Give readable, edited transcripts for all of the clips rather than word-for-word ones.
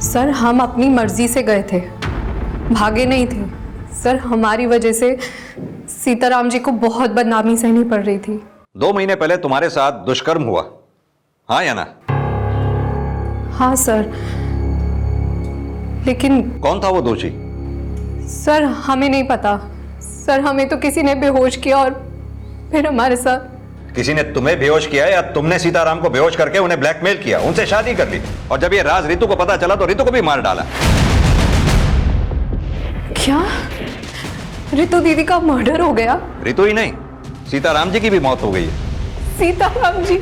Sir हम अपनी मर्जी से गए थे, भागे नहीं थे। सर हमारी वजह से सीताराम जी को बहुत बदनामी सहनी पड़ रही थी। 2 महीने पहले तुम्हारे साथ दुष्कर्म हुआ, हाँ या ना? हाँ सर, लेकिन कौन था वो दोषी? सर हमें नहीं पता। सर हमें तो किसी ने बेहोश किया और फिर हमारे साथ। किसी ने तुम्हें बेहोश किया या तुमने सीताराम को बेहोश करके उन्हें ब्लैकमेल किया, उनसे शादी कर ली, और जब ये राज रितु को पता चला तो रितु को भी मार डाला? क्या रितु दीदी का मर्डर हो गया? रितु ही नहीं, सीताराम जी की भी मौत हो गई है। सीताराम जी?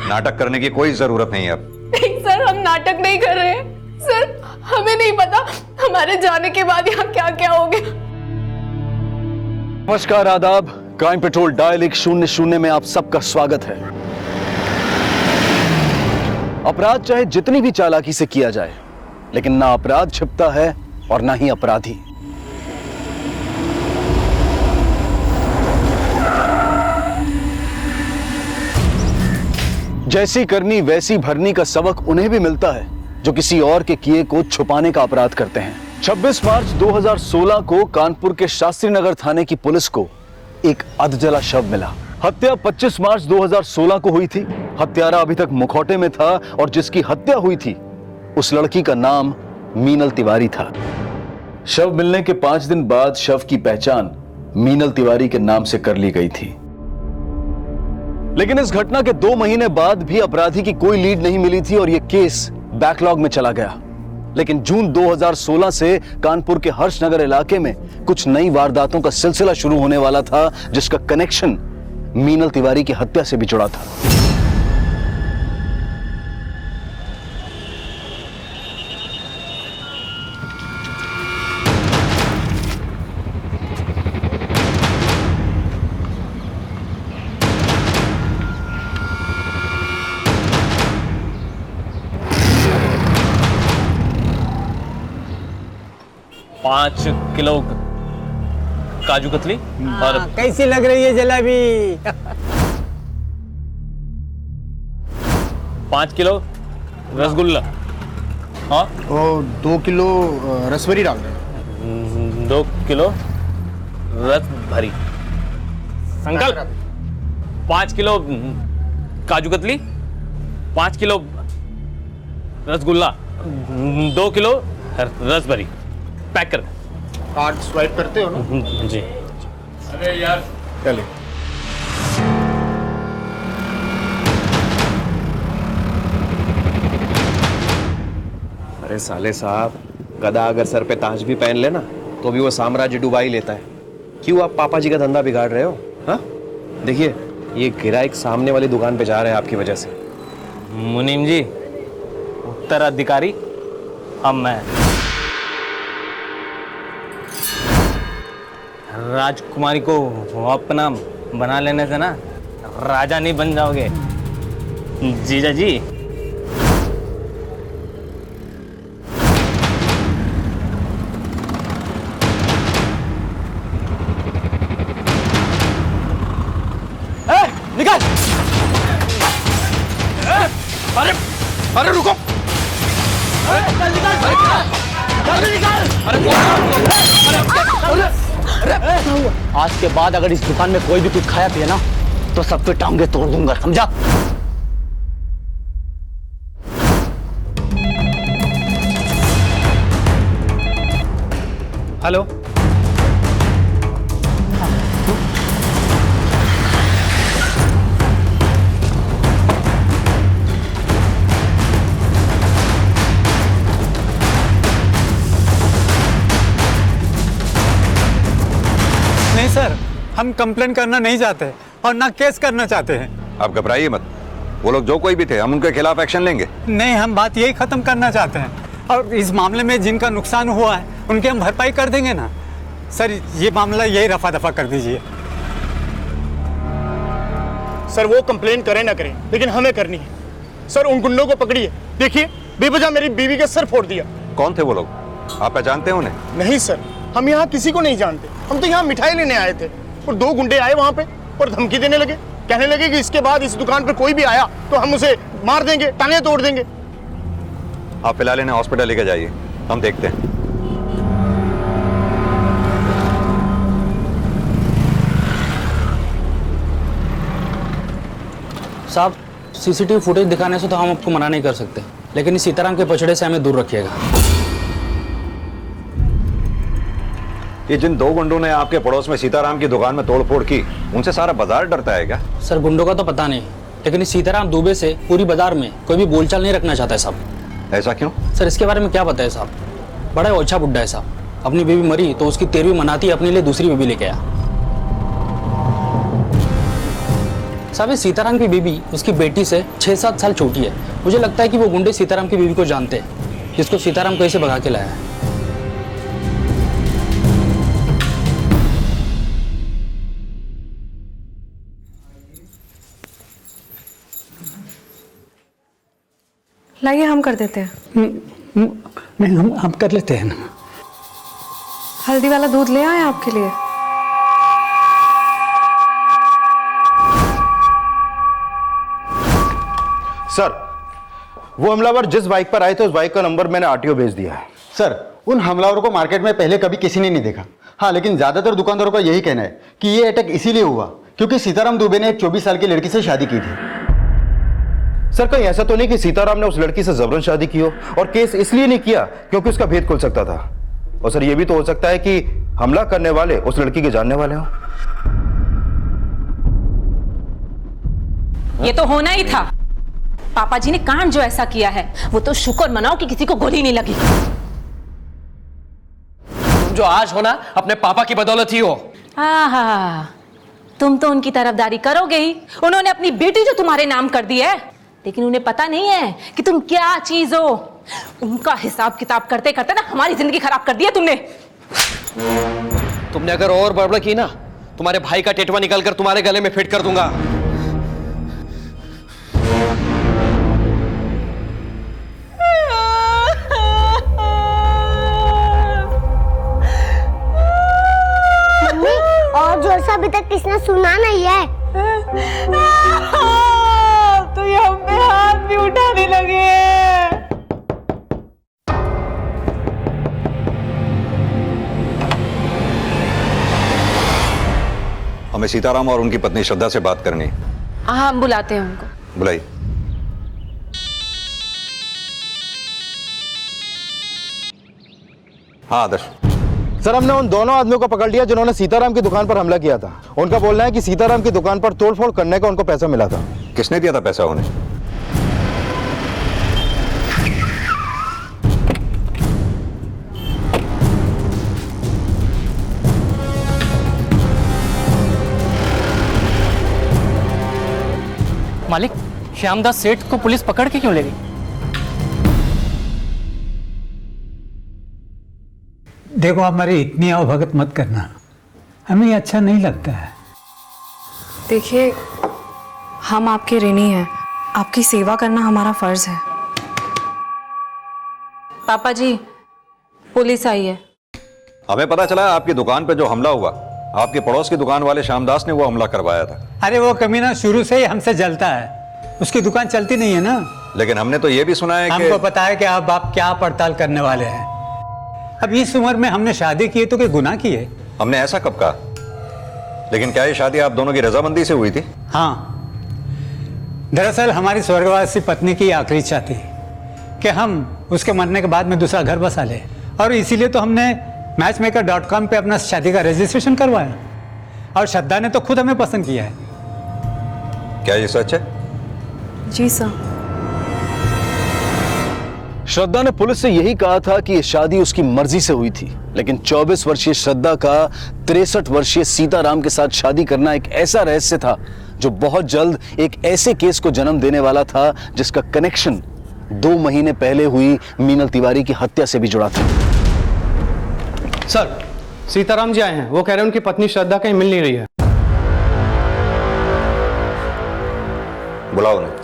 नाटक करने की कोई जरूरत नहीं है अब। नहीं सर, हम नाटक नहीं कर रहे हैं। सर हमें नहीं पता हमारे जाने के बाद यहाँ क्या क्या हो गया। नमस्कार, आदाब। क्राइम पेट्रोल डायल 100 में आप सबका स्वागत है। अपराध चाहे जितनी भी चालाकी से किया जाए, लेकिन ना अपराध छिपता है और ना ही अपराधी। जैसी करनी वैसी भरनी का सबक उन्हें भी मिलता है जो किसी और के किए को छुपाने का अपराध करते हैं। 26 मार्च 2016 को कानपुर के शास्त्री नगर थाने की पुलिस को एक अधजला शव मिला। हत्या 25 मार्च 2016 को हुई थी। हत्यारा अभी तक मुखौटे में था और जिसकी हत्या हुई थी उस लड़की का नाम मीनल तिवारी था। शव मिलने के 5 दिन बाद शव की पहचान मीनल तिवारी के नाम से कर ली गई थी। लेकिन इस घटना के 2 महीने बाद भी अपराधी की कोई लीड नहीं मिली थी और यह केस बैकलॉग में चला गया। लेकिन जून 2016 से कानपुर के हर्षनगर इलाके में कुछ नई वारदातों का सिलसिला शुरू होने वाला था, जिसका कनेक्शन मीनल तिवारी की हत्या से भी जुड़ा था। पाँच किलो काजू कतली और कैसी लग रही है जलेबी? 5 किलो रसगुल्ला। हाँ, और 2 किलो रसभरी डाल दें। 2 किलो रस भरी। Uncle 5 kilo kaju katli, 5 kilo rasgulla, 2 kilo रस भरी। पैक कर। कार्ड स्वाइप करते हो ना? जी। अरे यार चले। अरे साले साहब, गधा अगर सर पे ताज भी पहन लेना तो भी वो साम्राज्य डुबा ही लेता है। क्यों आप पापा जी का धंधा बिगाड़ रहे हो? हाँ, देखिए ये गिराइक सामने वाली दुकान पे जा रहे हैं आपकी वजह से। मुनीम जी, उत्तराधिकारी अब मैं। राजकुमारी को अपना बना लेने से ना राजा नहीं बन जाओगे जीजा जी। निकाल! अरे अरे रुको! आज के बाद अगर इस दुकान में कोई भी कुछ खाया पिया ना तो सबके टांगे तोड़ दूंगा, समझा? हेलो, नहीं सर, हम कंप्लेन करना नहीं चाहते और ना केस करना चाहते हैं। आप घबराइए मत, वो लोग जो कोई भी थे हम उनके खिलाफ एक्शन लेंगे। नहीं, हम बात यही खत्म करना चाहते हैं और इस मामले में जिनका नुकसान हुआ है उनकी हम भरपाई कर देंगे ना। सर ये मामला यही रफा दफा कर दीजिए। सर वो कंप्लेन करें ना करें लेकिन हमें करनी है। सर उन गुंडों को पकड़िए, देखिए बेवजह मेरी बीवी का सर फोड़ दिया। कौन थे वो लोग? आप पहचानते हैं उन्हें? नहीं सर, हम यहाँ किसी को नहीं जानते। हम तो यहाँ मिठाई लेने आए थे और 2 गुंडे आए वहाँ पे और धमकी देने लगे, कहने लगे कि इसके बाद इस दुकान पर कोई भी आया तो हम उसे मार देंगे, टांगे तोड़ देंगे। आप फिलहाल इन्हें हॉस्पिटल लेके जाइए, हम देखते हैं। साहब, सीसीटीवी फुटेज दिखाने से तो हम आपको मना नहीं कर सकते, लेकिन इस सीताराम के पछड़े से हमें दूर रखिएगा। ये जिन दो गुंडों ने आपके पड़ोस में सीताराम की दुकान में तोड़फोड़ की, उनसे सारा बाजार डरता है क्या? सर, गुंडों का तो पता नहीं, लेकिन इस सीताराम दुबे से पूरी बाजार में कोई भी बोलचाल नहीं रखना चाहता है साहब। ऐसा क्यों? सर, इसके बारे में क्या पता है साहब? बड़ा ओछा बुड्ढा है साहब। अपनी बीवी मरी तो उसकी 13वीं मनाती अपने लिए दूसरी बीवी लेके आया। साहब, ये सीताराम की बीवी उसकी बेटी से 6-7 साल छोटी है। मुझे लगता है कि वो गुंडे सीताराम की बीवी को जानते हैं, जिसको सीताराम कैसे भगा के लाया है। लाइए हम कर देते हैं। नहीं, हम कर लेते हैं ना। हल्दी वाला दूध ले आए आपके लिए। सर, वो हमलावर जिस बाइक पर आए थे उस बाइक का नंबर मैंने आरटीओ भेज दिया है। सर, उन हमलावरों को मार्केट में पहले कभी किसी ने नहीं देखा। हाँ, लेकिन ज्यादातर दुकानदारों का यही कहना है कि ये अटैक इसीलिए हुआ क्योंकि सीताराम दुबे ने एक 24 साल की लड़की से शादी की थी। सर, कहीं ऐसा तो नहीं कि सीताराम ने उस लड़की से जबरन शादी की हो और केस इसलिए नहीं किया क्योंकि उसका भेद खुल सकता था। और सर, ये भी तो हो सकता है कि हमला करने वाले उस लड़की के जानने वाले हो। ये तो होना ही था। पापा जी ने कांड जो ऐसा किया है, वो तो शुक्र मनाओ कि किसी को गोली नहीं लगी। तुम जो आज हो ना, अपने पापा की बदौलत ही हो। आहा, तुम तो उनकी तरफदारी करोगे ही। उन्होंने अपनी बेटी जो तुम्हारे नाम कर दी है, लेकिन उन्हें पता नहीं है कि तुम क्या चीज हो। उनका हिसाब किताब करते करते ना हमारी जिंदगी खराब कर दी है तुमने। तुमने अगर और बड़बड़ की ना, तुम्हारे भाई का टेटवा निकालकर तुम्हारे गले में फिट कर दूंगा। और जोर से अभी तक किसने सुना नहीं है। तो ये हम पे हाथ भी उठाने लगे। हमें सीताराम और उनकी पत्नी श्रद्धा से बात करनी है। हाँ, हम बुलाते हैं उनको। बुलाइए। हाँ आदर्श। सर, हमने उन दोनों आदमियों को पकड़ लिया जिन्होंने सीताराम की दुकान पर हमला किया था। उनका बोलना है कि सीताराम की दुकान पर तोड़फोड़ करने का उनको पैसा मिला था। किसने दिया था पैसा उन्हें? मालिक, श्यामदास सेठ को पुलिस पकड़ के क्यों ले गई? देखो, हमारी इतनी आवभगत मत करना, हमें ये अच्छा नहीं लगता है। देखिए, हम आपके ऋणी हैं, आपकी सेवा करना हमारा फर्ज है। पापा जी, पुलिस आई है। हमें पता चला आपकी दुकान पे जो हमला हुआ, आपके पड़ोस की दुकान वाले श्यामदास ने वो हमला करवाया था। अरे वो कमीना शुरू से ही हमसे जलता है, उसकी दुकान चलती नहीं है ना। लेकिन हमने तो ये भी सुना है कि हमको पता है कि अब आप क्या पड़ताल करने वाले हैं। अब इस उम्र में हमने शादी की है तो कोई गुनाह की है? हमने ऐसा कब कहा? लेकिन क्या ये शादी आप दोनों की रजामंदी से हुई थी? हाँ, दरअसल हमारी स्वर्गवासी पत्नी की आखिरी इच्छा थी कि हम उसके मरने के बाद में दूसरा घर बसा ले, और इसीलिए तो हमने मैचमेकर.com पे अपना शादी का रजिस्ट्रेशन करवाया, और श्रद्धा ने तो खुद हमें पसंद किया है। क्या ये सच है? जी सर। श्रद्धा ने पुलिस से यही कहा था कि यह शादी उसकी मर्जी से हुई थी, लेकिन 24 वर्षीय श्रद्धा का 63 वर्षीय सीताराम के साथ शादी करना एक ऐसा रहस्य था जो बहुत जल्द एक ऐसे केस को जन्म देने वाला था जिसका कनेक्शन 2 महीने पहले हुई मीनल तिवारी की हत्या से भी जुड़ा था। सर, सीताराम जी आए हैं। वो कह रहे हैं उनकी पत्नी श्रद्धा कहीं मिल नहीं रही है। बुलाओ उन्हें।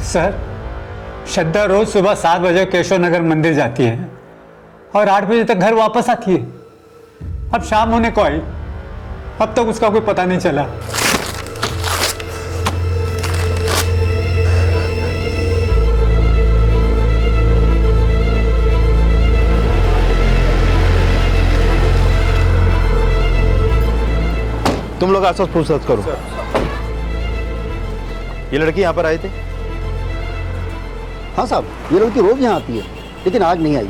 सर, श्रद्धा रोज सुबह 7 बजे केशव नगर मंदिर जाती है और 8 बजे तक घर वापस आती है। अब शाम होने को आई, अब तक उसका कोई पता नहीं चला। तुम लोग आसपास पूछताछ करो। ये लड़की यहाँ पर आए थे? हाँ साहब, ये लड़की रोज यहाँ आती है, लेकिन आज नहीं आई।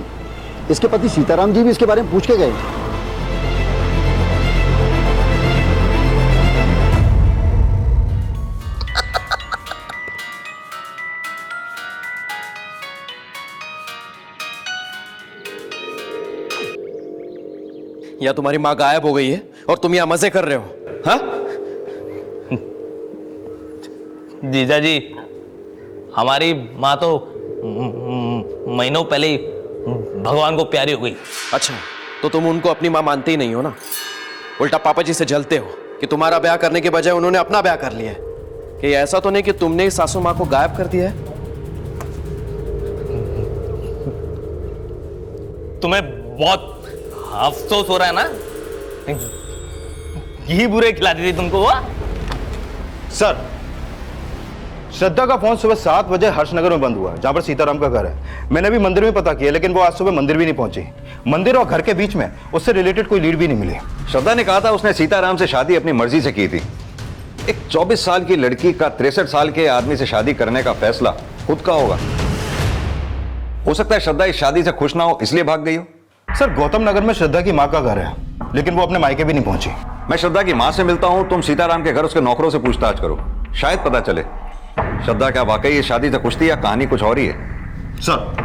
इसके पति सीताराम जी भी इसके बारे में पूछ के गए। या तुम्हारी माँ गायब हो गई है और तुम यहाँ मजे कर रहे हो? हाँ? जीजा जी, हमारी माँ तो महीनों पहले ही भगवान को प्यारी हो गई। अच्छा, तो तुम उनको अपनी माँ मानते ही नहीं हो ना? उल्टा पापा जी से जलते हो कि तुम्हारा ब्याह करने के बजाय उन्होंने अपना ब्याह कर लिया है। कि ऐसा तो नहीं कि तुमने ही सासू माँ को गायब कर दिया है? तुम्हें बहुत अफसोस हो रहा है ना? यही बुरे खिलाती थी तुमको वो? सर, श्रद्धा का फोन सुबह 7 बजे हर्षनगर में बंद हुआ, जहां पर सीताराम का घर है। मैंने भी मंदिर में पता किया, लेकिन वो आज सुबह मंदिर भी नहीं पहुंची। मंदिर और घर के बीच में उससे रिलेटेड कोई लीड भी नहीं मिली। श्रद्धा ने कहा था उसने सीताराम से शादी अपनी मर्जी से की थी। एक 24 साल की लड़की का 63 साल के आदमी से शादी करने का फैसला खुद का होगा। हो सकता है श्रद्धा इस शादी से खुश ना हो, इसलिए भाग गई हो। सर, गौतम नगर में श्रद्धा की माँ का घर है, लेकिन वो अपने मायके भी नहीं पहुंची। मैं श्रद्धा की माँ से मिलता हूं, तुम सीताराम के घर उसके नौकरों से पूछताछ करो, शायद पता चले श्रद्धा क्या वाकई ये शादी से खुश थी या कहानी कुछ और ही है। सर,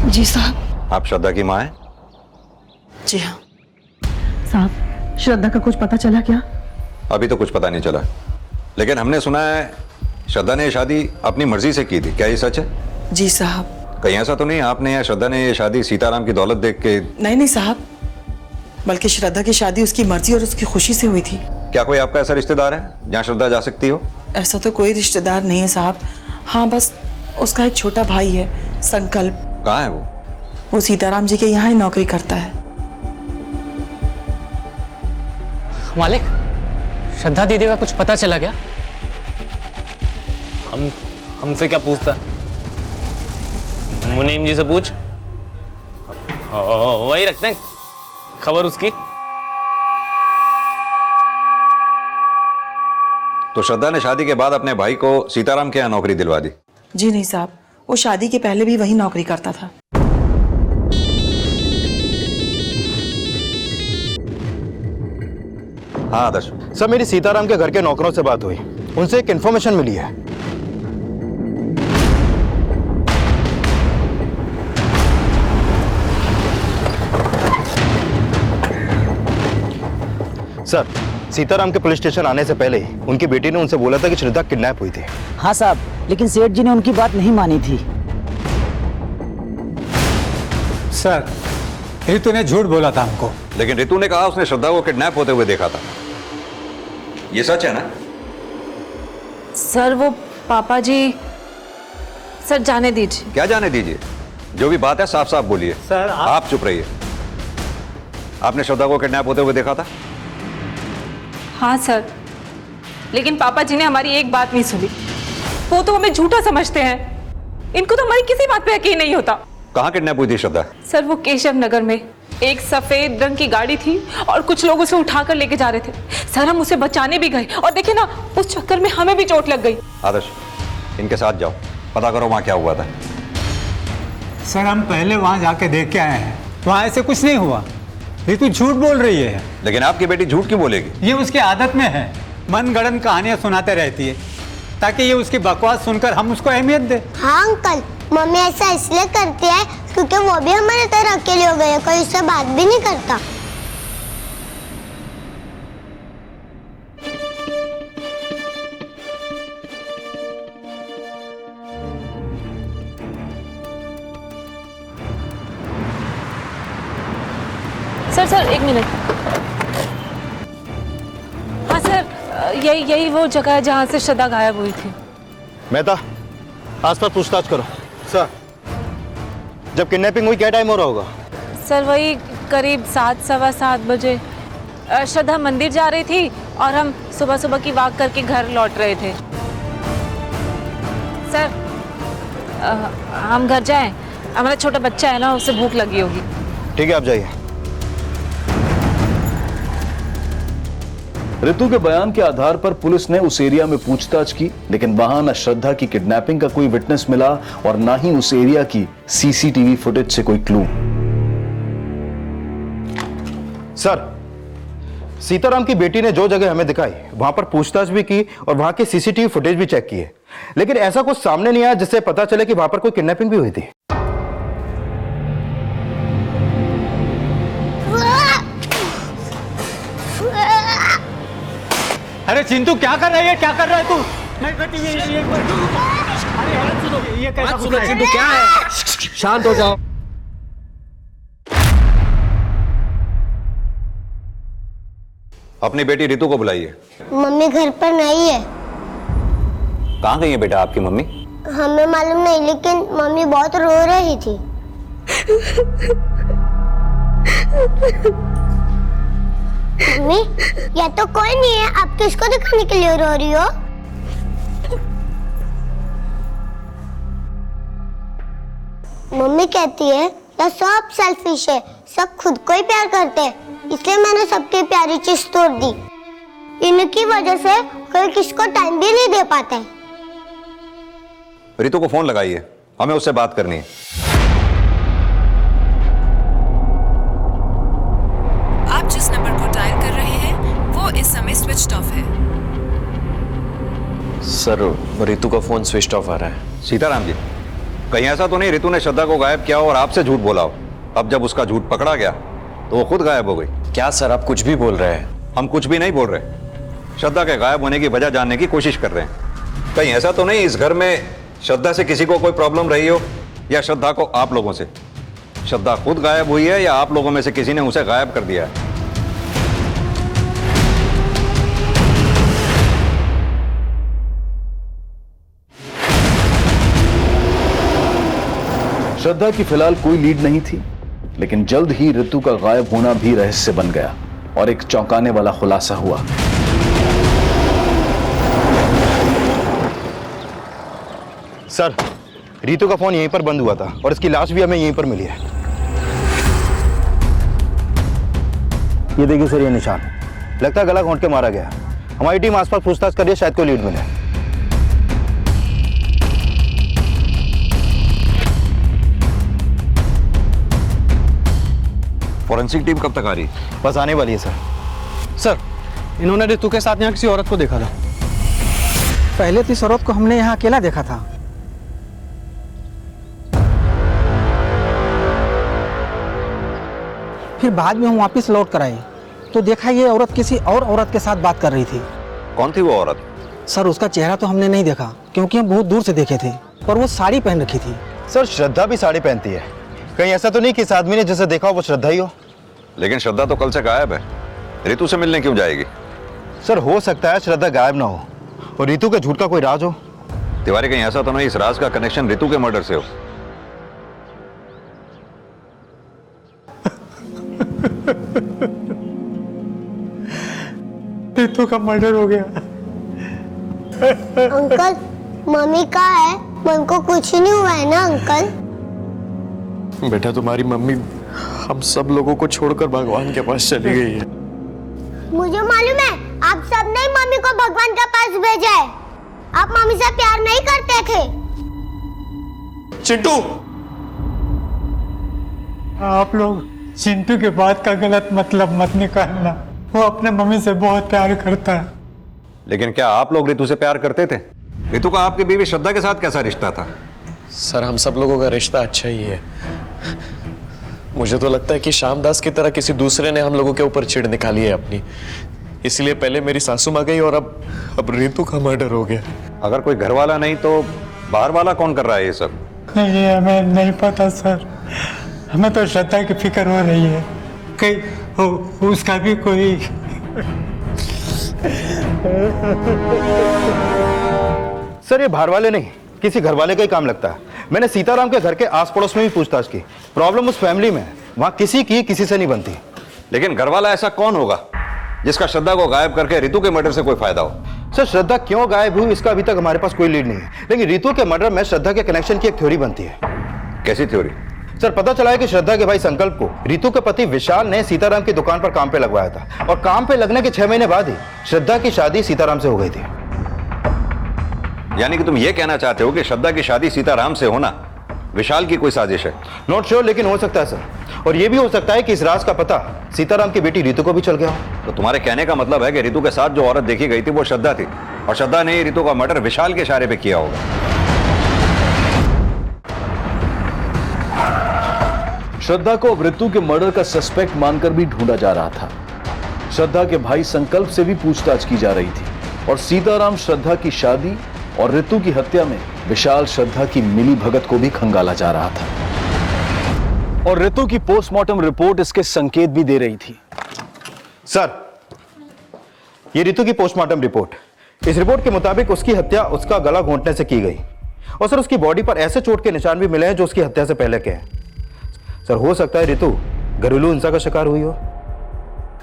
जी साहब। आप श्रद्धा की माँ हैं? जी हाँ साहब। श्रद्धा का कुछ पता चला क्या? अभी तो कुछ पता नहीं चला, लेकिन हमने सुना है श्रद्धा ने ये शादी अपनी मर्जी से की थी। क्या ये सच है? जी साहब। कहीं ऐसा तो नहीं आपने या श्रद्धा ने ये शादी सीताराम की दौलत देख के? नहीं साहब, बल्कि श्रद्धा की शादी उसकी मर्जी और उसकी खुशी से हुई थी। क्या कोई आपका ऐसा रिश्तेदार है जहाँ श्रद्धा जा सकती हो? ऐसा तो कोई रिश्तेदार नहीं है साहब। हाँ, बस उसका एक छोटा भाई है, संकल्प। कहाँ है वो? वो सीताराम जी के यहाँ ही नौकरी करता है। मालिक, श्रद्धा दीदी का कुछ पता चला क्या? हमसे क्या पूछता? मुनीम जी से पूछ, वही रखते हैं खबर उसकी। तो श्रद्धा ने शादी के बाद अपने भाई को सीताराम के यहाँ नौकरी दिलवा दी? जी नहीं साहब, वो शादी के पहले भी वही नौकरी करता था। हाँ आदर्श सर, मेरी सीताराम के घर के नौकरों से बात हुई, उनसे एक इंफॉर्मेशन मिली है। सर, सीताराम के पुलिस स्टेशन आने से पहले ही उनकी बेटी ने उनसे बोला था कि श्रद्धा किडनैप हुई थी। हाँ साहब, लेकिन सेठ जी ने उनकी बात नहीं मानी थी। सर, रितु ने झूठ बोला था हमको। लेकिन रितु ने कहा उसने श्रद्धा को किडनैप होते हुए देखा था। ये सच है ना? सर वो पापा जी, सर जाने दीजिए। क्या जाने दीजिए? जो भी बात है साफ साफ बोलिए। सर आप चुप रहिए। आपने श्रद्धा को किडनैप होते हुए देखा था? हाँ सर, लेकिन पापा जी ने हमारी एक बात नहीं सुनी। वो तो हमें झूठा समझते हैं। इनको तो हमारी किसी बात पे यकीन नहीं होता। कहाँ किडनैप हुई थी श्रद्धा? सर वो केशव नगर में एक सफेद रंग की गाड़ी थी और कुछ लोग उसे उठाकर लेके जा रहे थे। सर हम उसे बचाने भी गए और देखे ना, उस चक्कर में हमें भी चोट लग गई। आदर्श, इनके साथ जाओ, पता करो वहां क्या हुआ था। सर हम पहले वहां जाके देख के आए हैं, वहां ऐसे कुछ नहीं हुआ। रितु झूठ बोल रही है। लेकिन आपकी बेटी झूठ क्यों बोलेगी? ये उसकी आदत में है, मनगढ़ंत कहानियां सुनाते रहती है ताकि ये उसकी बकवास सुनकर हम उसको अहमियत दे। हाँ अंकल, मम्मी ऐसा इसलिए करती है क्योंकि वो भी हमारे तरह अकेले हो गए, कोई उससे बात भी नहीं करता। सर एक मिनट। हाँ सर, यही वो जगह है जहाँ से श्रद्धा गायब हुई थी। मेहता, आसपास पूछताछ करो। सर, जब किडनैपिंग हुई क्या टाइम हो रहा होगा? सर वही करीब 7 सवा 7 बजे। श्रद्धा मंदिर जा रही थी और हम सुबह सुबह की वॉक करके घर लौट रहे थे। सर हम घर जाएं, हमारा छोटा बच्चा है ना, उसे भूख लगी होगी। ठीक है, आप जाइए। ऋतु के बयान के आधार पर पुलिस ने उस एरिया में पूछताछ की, लेकिन वहां न श्रद्धा की किडनैपिंग का कोई विटनेस मिला और ना ही उस एरिया की सीसीटीवी फुटेज से कोई क्लू। सर, सीताराम की बेटी ने जो जगह हमें दिखाई वहां पर पूछताछ भी की और वहां के सीसीटीवी फुटेज भी चेक किए, लेकिन ऐसा कुछ सामने नहीं आया जिससे पता चले कि वहां पर कोई किडनैपिंग भी हुई थी। अरे चिंटू क्या कर रही है, क्या कर रहा है तू? ये कैसा सुनो चिंटू, क्या है? शांत हो जाओ। अपनी बेटी रितु को बुलाइए। मम्मी घर पर नहीं है। कहाँ गई है बेटा आपकी मम्मी? हमें मालूम नहीं, लेकिन मम्मी बहुत रो रही थी। मम्मी, या तो कोई नहीं है, आप किसको दिखाने के लिए रो रही हो? मम्मी कहती है यह सब सेल्फिश है, सब खुद को ही प्यार करते हैं, इसलिए मैंने सबकी प्यारी चीज तोड़ दी। इनकी वजह से कोई किसको टाइम भी नहीं दे पाता है। रितु को फोन लगाइए, हमें उससे बात करनी है। आप जिस नंबर को डायल कर रहे हैं वो इस समय स्विच ऑफ है। सर, रितु का फोन स्विच ऑफ आ रहा है। सीताराम जी, कहीं ऐसा तो नहीं रितु ने श्रद्धा को गायब किया और आपसे झूठ बोला हो? अब जब उसका झूठ पकड़ा गया तो वो खुद गायब हो गई। क्या सर, आप कुछ भी बोल रहे हैं? हम कुछ भी नहीं बोल रहे, श्रद्धा के गायब होने की वजह जानने की कोशिश कर रहे हैं। कहीं ऐसा तो नहीं इस घर में श्रद्धा से किसी को कोई प्रॉब्लम रही हो, या श्रद्धा को आप लोगों से? श्रद्धा खुद गायब हुई है या आप लोगों में से किसी ने उसे गायब कर दिया है? श्रद्धा की फिलहाल कोई लीड नहीं थी, लेकिन जल्द ही ऋतु का गायब होना भी रहस्य बन गया और एक चौंकाने वाला खुलासा हुआ। सर, रितु का फोन यहीं पर बंद हुआ था और इसकी लाश भी हमें यहीं पर मिली है। ये देखिए सर, ये निशान लगता है गला घोंट के मारा गया। हमारी टीम आसपास पूछताछ कर रही है, शायद कोई लीड मिले। फॉरेंसिक टीम कब तक आ रही? बस आने वाली है सर। सर, इन्होंने रितु के साथ यहाँ किसी औरत को देखा था। पहले तो इस औरत को हमने यहाँ अकेला देखा था। फिर बाद में हम वापस लौट कर आए तो देखा ये औरत किसी और औरत के साथ बात कर रही थी। कौन थी वो औरत? सर, उसका चेहरा तो हमने नहीं देखा क्योंकि हम बहुत दूर से देखे थे, पर वो साड़ी पहन रखी थी। सर, श्रद्धा भी साड़ी पहनती है, कहीं ऐसा तो नहीं कि इस आदमी ने जिसे देखा हो वो श्रद्धा ही हो? लेकिन श्रद्धा तो कल से गायब है, रितु से मिलने क्यों जाएगी? सर, हो सकता है श्रद्धा गायब ना हो और रितु के झूठ का कोई राज हो। तिवारी, कहीं ऐसा तो नहीं इस राज का कनेक्शन रितु के मर्डर से हो? रितु का मर्डर हो गया। अंकल, मम्मी कहाँ है? उनको कुछ ही नहीं हुआ है ना अंकल? बेटा, तुम्हारी मम्मी हम सब लोगों को छोड़कर भगवान के पास चली गई है। मुझे मालूम है, आप सबने ही मम्मी को भगवान के पास भेजा है। आप मम्मी से प्यार नहीं करते थे। चिंटू, आप लोग चिंटू के बात का गलत मतलब मत निकालना। वो अपने मम्मी से बहुत प्यार करता है। लेकिन क्या आप लोग रितु से प्यार करते थे? रितु का आपकी बीवी श्रद्धा के साथ कैसा रिश्ता था? सर, हम सब लोगों का रिश्ता अच्छा ही है। मुझे तो लगता है कि श्यामदास की तरह किसी दूसरे ने हम लोगों के ऊपर चिढ़ निकाली है अपनी, इसलिए पहले मेरी सासू माँ गई और अब रितु का मर्डर हो गया। अगर कोई घर वाला नहीं तो बाहर वाला कौन कर रहा है ये सब? ये हमें नहीं पता सर, हमें तो श्रद्धा की फिक्र हो रही है कहीं उसका भी कोई। सर, ये बाहर वाले नहीं, किसी घर वाले का ही काम लगता है। मैंने सीताराम के घर के आस पड़ोस में भी पूछताछ की। प्रॉब्लम उस फैमिली में है, वहां किसी से नहीं बनती। लेकिन घर वाला ऐसा कौन होगा जिसका श्रद्धा को गायब करके रितु के मर्डर से कोई फायदा हो? सर, श्रद्धा क्यों गायब हुई इसका अभी तक हमारे पास कोई लीड नहीं है, लेकिन रितु के मर्डर में श्रद्धा के कनेक्शन की एक थ्योरी बनती है। कैसी थ्योरी? सर, पता चला है कि श्रद्धा के भाई संकल्प को रितु के पति विशाल ने सीताराम की दुकान पर काम पे लगवाया था, और काम पे लगने के 6 महीने बाद ही श्रद्धा की शादी सीताराम से हो गई थी। यानी कि तुम ये कहना चाहते हो कि श्रद्धा की शादी सीताराम से होना विशाल की कोई साजिश है? नॉट श्योर, लेकिन हो सकता है सर। और ये भी हो सकता है कि इस राज का पता सीताराम की बेटी रितु को भी चल गया हो। तो तुम्हारे कहने का मतलब है कि रितु के साथ जो औरत देखी गई थी वो श्रद्धा थी, और श्रद्धा ने रितु का मर्डर विशाल के इशारे पे किया होगा। श्रद्धा को अब रितु के मर्डर का सस्पेक्ट मानकर भी ढूंढा जा रहा था। श्रद्धा के भाई संकल्प से भी पूछताछ की जा रही थी, और सीताराम श्रद्धा की शादी और रितु की हत्या में विशाल श्रद्धा की मिली भगत को भी खंगाला जा रहा था। और रितु की पोस्टमार्टम रिपोर्ट इसके संकेत भी दे रही थी। सर, ये रितु की पोस्टमार्टम रिपोर्ट, इस रिपोर्ट के मुताबिक उसकी हत्या उसका गला घोंटने से की गई, और सर उसकी बॉडी पर ऐसे चोट के निशान भी मिले हैं जो उसकी हत्या से पहले के हैं। सर, हो सकता है रितु घरेलू हिंसा का शिकार हुई हो।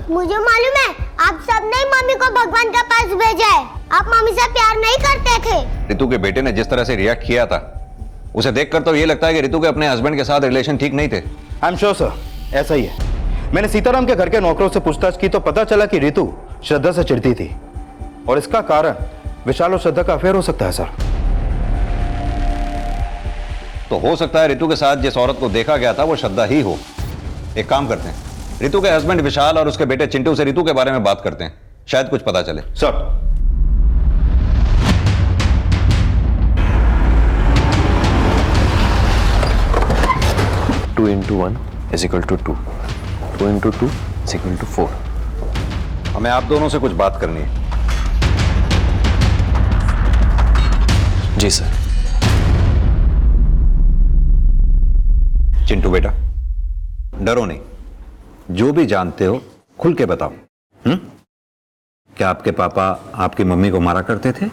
मुझे मालूम है, आप सबने ही मम्मी को भगवान के पास भेजा है। आप मम्मी से प्यार नहीं करते थे। रितु के बेटे ने जिस तरह से रिएक्ट किया था, उसे देखकर तो ये लगता है कि रितु के अपने हस्बैंड के साथ रिलेशन ठीक नहीं थे। आई एम श्योर सर, ऐसा ही है। मैंने सीताराम के घर के नौकरों से पूछताछ की तो पता चला कि रितु श्रद्धा से चिढ़ती थी, और इसका कारण विशाल और श्रद्धा का अफेयर हो सकता है सर। तो हो सकता है रितु के साथ जिस औरत को देखा गया था वो श्रद्धा ही हो। एक काम करते हैं, रितु के हस्बैंड विशाल और उसके बेटे चिंटू से रितु के बारे में बात करते हैं, शायद कुछ पता चले। Sir, two into 1 is equal to 2, 2 into 2 is equal to 4। हमें आप दोनों से कुछ बात करनी है। जी सर। चिंटू बेटा, डरो नहीं, जो भी जानते हो खुल के बताओ। क्या आपके पापा आपकी मम्मी को मारा करते थे?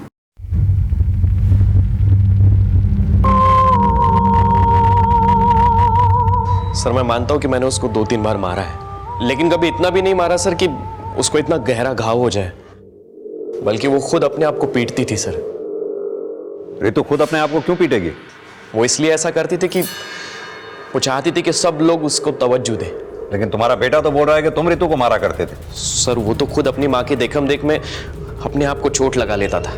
सर, मैं मानता हूं कि मैंने उसको 2-3 बार मारा है, लेकिन कभी इतना भी नहीं मारा सर कि उसको इतना गहरा घाव हो जाए, बल्कि वो खुद अपने आप को पीटती थी सर। रितु खुद अपने आप को क्यों पीटेगी? वो इसलिए ऐसा करती थी कि वो चाहती थी कि सब लोग उसको तवज्जो दें। लेकिन तुम्हारा बेटा तो बोल रहा है कि तुम रितु को मारा करते थे। सर, वो तो खुद अपनी माँ की देखम देख में अपने आप को चोट लगा लेता था।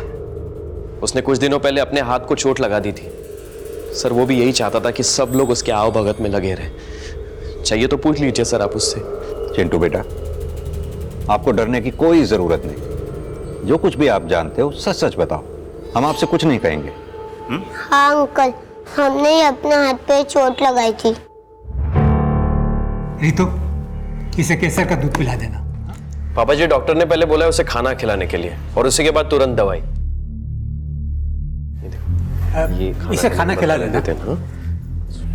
उसने कुछ दिनों पहले अपने हाथ को चोट लगा दी थी। सर, वो भी यही चाहता था कि सब लोग उसके आओ भगत में लगे रहे। चाहिए तो पूछ लीजिए सर आप उससे। चिंटू बेटा, आपको डरने की कोई जरूरत नहीं। जो कुछ भी आप जानते हो सच सच बताओ, हम आपसे कुछ नहीं कहेंगे। हाँ अंकल, हमने ही अपने हाथ पे चोट लगाई थी। रितु, इसे केसर का दूध पिला देना। पापा जी, डॉक्टर ने पहले बोला है उसे खाना खिलाने के लिए, और उसी के बाद तुरंत दवाई। इसे खाना खिला देना।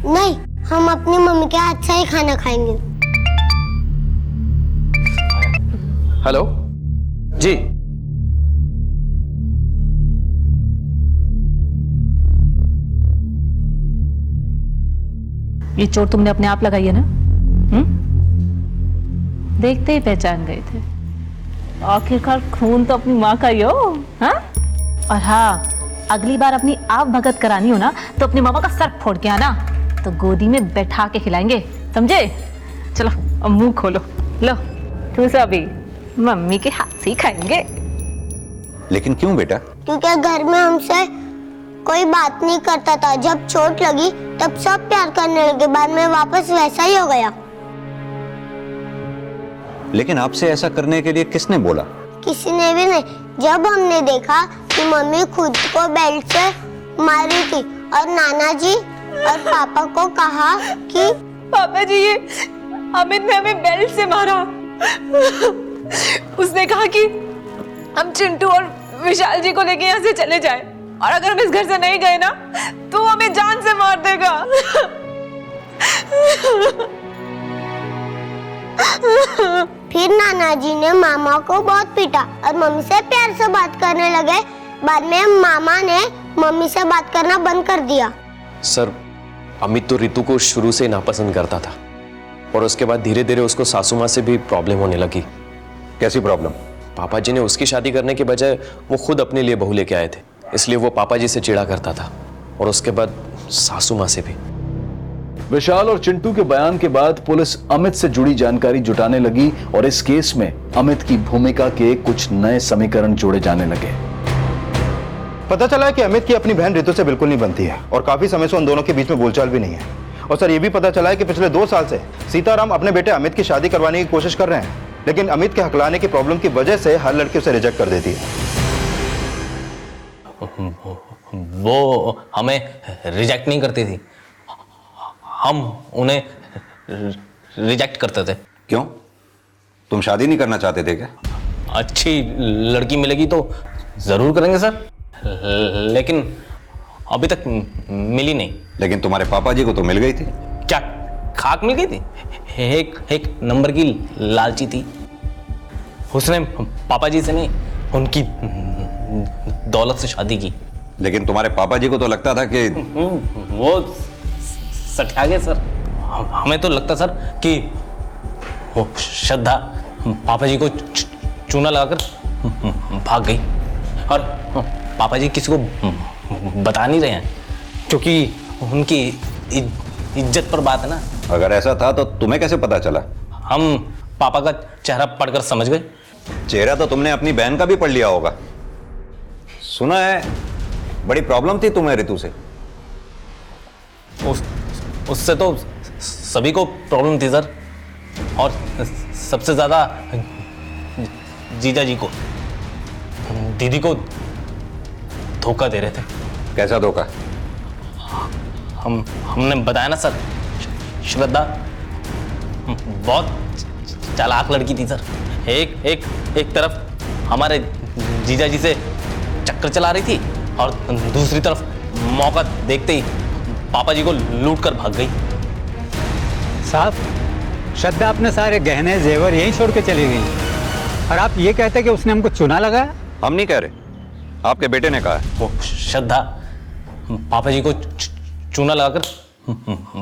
नहीं, हम अपनी मम्मी के हाथ से ही खाना खाएंगे। हेलो जी। ये चोट तुमने अपने आप लगाई है ना? देखते ही पहचान गए थे। आखिरकार खून तो अपनी माँ का ही हो। हाँ? और हाँ, अगली बार अपनी आप भगत करानी हो ना तो अपनी मामा का सर फोड़ के आना, तो गोदी में बैठा के खिलाएंगे, समझे? चलो अब मुंह खोलो, लो तू सभी मम्मी के हाथ से ही खाएंगे। लेकिन क्यों बेटा? क्योंकि घर में हमसे कोई बात नहीं करता था। जब चोट लगी तब सब प्यार करने लगे, बाद में वापस वैसा ही हो गया। लेकिन आपसे ऐसा करने के लिए किसने बोला? किसी ने भी नहीं। जब हमने देखा कि मम्मी खुद को बेल्ट से मारी थी, और नाना जी और पापा को कहा कि पापा जी, ये अमित ने हमें बेल्ट से मारा। उसने कहा कि हम चिंटू और विशाल जी को लेके यहाँ से चले जाएं, और अगर हम इस घर से नहीं गए ना तो हमें जान से मार देगा। फिर नाना जी ने मामा को बहुत पीटा और मम्मी से प्यार से बात करने लगे। बाद में मामा ने मम्मी से बात करना बंद कर दिया। सर, अमित तो रितु को शुरू से नापसंद करता था और उसके बाद धीरे धीरे उसको सासू माँ से भी प्रॉब्लम होने लगी। कैसी प्रॉब्लम? पापा जी ने उसकी शादी करने के बजाय वो खुद अपने लिए बहू लेके आए थे, इसलिए वो पापा जी से चिढ़ा करता था और उसके बाद सासू माँ से भी। विशाल और चिंटू के बयान के बाद पुलिस अमित से जुड़ी जानकारी जुटाने लगी और इस केस में अमित की भूमिका के कुछ नए समीकरण जोड़े जाने लगे। पता चला है कि अमित की अपनी बहन रितु से बिल्कुल नहीं बनती है और काफी समय से उन दोनों के बीच में बोलचाल भी नहीं है। और सर, ये भी पता चला है कि पिछले 2 साल से सीताराम अपने बेटे अमित की शादी करवाने की कोशिश कर रहे हैं, लेकिन अमित के हकलाने की प्रॉब्लम की वजह से हर लड़की उसे रिजेक्ट कर देती है। वो हमें रिजेक्ट नहीं करती थी, हम उन्हें रिजेक्ट करते थे। क्यों? तुम शादी नहीं करना चाहते थे क्या? अच्छी लड़की मिलेगी तो जरूर करेंगे सर, लेकिन अभी तक मिली नहीं। लेकिन तुम्हारे पापा जी को तो मिल गई थी। क्या खाक मिल गई थी? एक नंबर की लालची थी, उसने पापा जी से नहीं उनकी दौलत से शादी की। लेकिन तुम्हारे पापा जी को तो लगता था कि वो सठा गए सर। हमें तो लगता सर कि वो श्रद्धा पापा जी को चूना लगाकर भाग गई और पापा जी किसी को बता नहीं रहे हैं क्योंकि उनकी इज्जत पर बात है ना। अगर ऐसा था तो तुम्हें कैसे पता चला? हम पापा का चेहरा पढ़कर समझ गए। चेहरा तो तुमने अपनी बहन का भी पढ़ लिया होगा। सुना है बड़ी प्रॉब्लम थी तुम्हें रितु से। उससे तो सभी को प्रॉब्लम थी सर, और सबसे ज्यादा जीजा जी को। दीदी को धोखा दे रहे थे। कैसा धोखा? हमने बताया ना सर, श्रद्धा बहुत चालाक लड़की थी सर। एक तरफ हमारे जीजा जी से चक्कर चला रही थी और दूसरी तरफ मौका देखते ही पापा जी को लूट कर भाग गई। साहब, श्रद्धा अपने सारे गहने जेवर यहीं छोड़ के चली गई और आप ये कहते कि उसने हमको चूना लगाया? हम नहीं कह रहे, आपके बेटे ने कहा है। वो श्रद्धा पापा जी को चूना लगाकर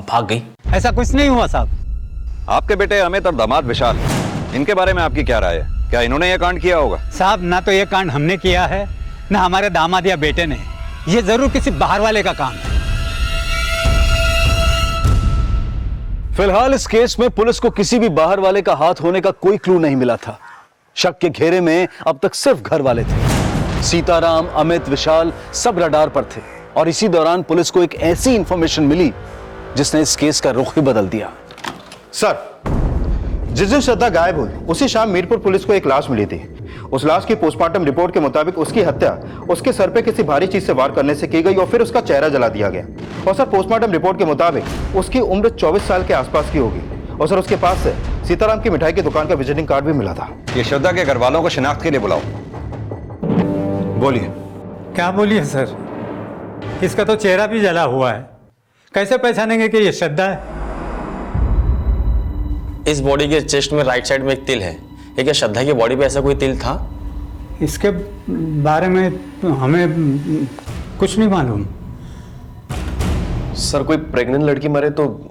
भाग गई। ऐसा कुछ नहीं हुआ साहब। आपके बेटे अमित और दामाद विशाल, इनके बारे में आपकी क्या राय है? क्या इन्होंने ये कांड किया होगा? साहब, ना तो ये कांड हमने किया है ना हमारे दामाद या बेटे ने। ये जरूर किसी बाहर वाले का काम है। फिलहाल इस केस में पुलिस को किसी भी बाहर वाले का हाथ होने का कोई क्लू नहीं मिला था। शक के घेरे में अब तक सिर्फ घर वाले थे। सीताराम, अमित, विशाल सब रडार पर थे और इसी दौरान पुलिस को एक ऐसी इंफॉर्मेशन मिली जिसने इस केस का रुख ही बदल दिया। सर, जिस दिन श्रद्धा गायब हुई उसी शाम मीरपुर पुलिस को एक लाश मिली थी। उस लाश की पोस्टमार्टम रिपोर्ट के मुताबिक उसकी हत्या उसके सर पे किसी भारी चीज से वार करने से की गई और फिर उसका चेहरा जला दिया गया। और सर, पोस्टमार्टम रिपोर्ट के मुताबिक उसकी उम्र 24 साल के आसपास की होगी। और सर, उसके पास से सीताराम की मिठाई की दुकान का विजिटिंग कार्ड भी मिला था। ये श्रद्धा के घर वालों को शिनाख्त के लिए बुलाओ। बोलिए। क्या बोलिए सर, इसका तो चेहरा भी जला हुआ है, कैसे पहचानेंगे कि ये श्रद्धा है? इस बॉडी के चेस्ट में राइट साइड में एक तिल है। ये क्या श्रद्धा की बॉडी पे ऐसा कोई तिल था? इसके बारे में तो हमें कुछ नहीं मालूम। सर, कोई प्रेग्नेंट लड़की मरे तो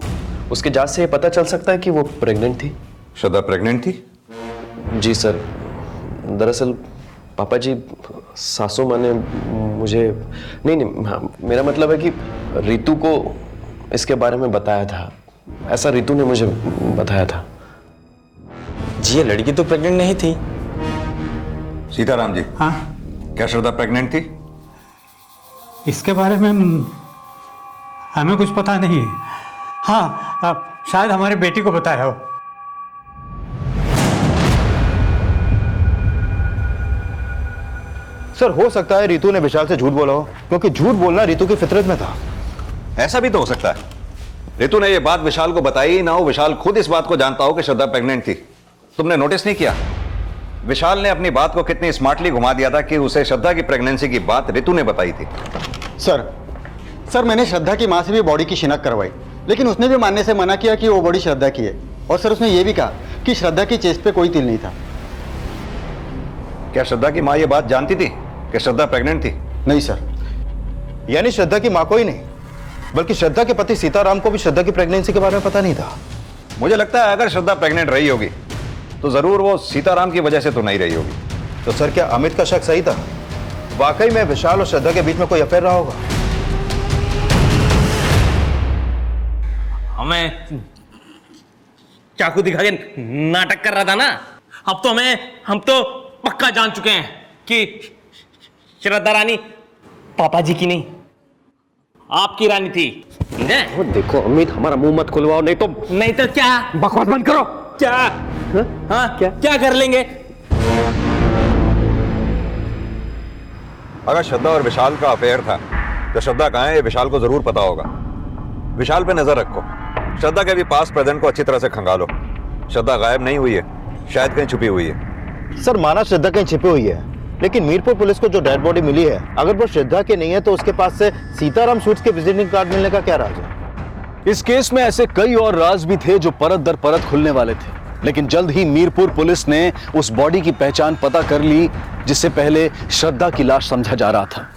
उसके जांच से ये पता चल सकता है कि वो प्रेग्नेंट थी। श्रद्धा प्रेग्नेंट थी? जी सर, दरअसल पापा जी, सासू माँ ने मुझे नहीं, हाँ, मेरा मतलब है कि रितु को इसके बारे में बताया था। ऐसा रितु ने मुझे बताया था। जी, ये लड़की तो प्रेग्नेंट नहीं थी। सीताराम जी, हाँ, क्या श्रद्धा प्रेग्नेंट थी? इसके बारे में हमें कुछ पता नहीं है। हाँ, शायद हमारी बेटी को बताया हो। सर, हो सकता है रितु ने विशाल से झूठ बोला हो, क्योंकि झूठ बोलना रितु की फितरत में था। ऐसा भी तो हो सकता है रितु ने ये बात विशाल को बताई ना हो, विशाल खुद इस बात को जानता हो कि श्रद्धा प्रेग्नेंट थी। तुमने नोटिस नहीं किया विशाल ने अपनी बात को कितनी स्मार्टली घुमा दिया था कि उसे श्रद्धा की प्रेगनेंसी की बात रितु ने बताई थी। सर, मैंने श्रद्धा की मां से भी बॉडी की शिनाख्त करवाई, लेकिन उसने भी मानने से मना किया कि वो बॉडी श्रद्धा की है। और सर, उसने ये भी कहा कि श्रद्धा की चेस्ट पे कोई तिल नहीं था। क्या श्रद्धा की मां ये बात जानती थी कि श्रद्धा प्रेग्नेंट थी? नहीं सर। यानी श्रद्धा की मां को ही नहीं, बल्कि श्रद्धा के पति सीताराम को भी श्रद्धा की प्रेगनेंसी के बारे में पता नहीं था। मुझे लगता है अगर श्रद्धा प्रेग्नेंट रही होगी तो जरूर वो सीताराम की वजह से तो नहीं रही होगी। तो सर क्या अमित का शक सही था? वाकई में विशाल और श्रद्धा के बीच में कोई अफेयर रहा होगा? हमें चाकू दिखा के नाटक कर रहा था ना। अब तो हम तो पक्का जान चुके हैं कि श्रद्धा रानी पापा जी की नहीं, आपकी रानी थी। वो देखो अमित, हमारा मुंह मत खुलवाओ, नहीं तो क्या बकवास बंद करो। क्या हाँ क्या कर लेंगे? अगर श्रद्धा और विशाल का अफेयर था तो श्रद्धा कहाँ है ये विशाल को जरूर पता होगा। विशाल पे नजर रखो, श्रद्धा के भी पास्ट प्रेजेंट को अच्छी तरह से खंगालो। श्रद्धा गायब नहीं हुई है, शायद कहीं छुपी हुई है। सर माना श्रद्धा कहीं छिपी हुई है, लेकिन मीरपुर पुलिस को जो डेड बॉडी मिली है, अगर वो श्रद्धा की नहीं है तो उसके पास से सीताराम स्वीट्स के विजिटिंग कार्ड मिलने का क्या राज है? इस केस में ऐसे कई और राज भी थे जो परत दर परत खुलने वाले थे, लेकिन जल्द ही मीरपुर पुलिस ने उस बॉडी की पहचान पता कर ली जिससे पहले श्रद्धा की लाश समझा जा रहा था।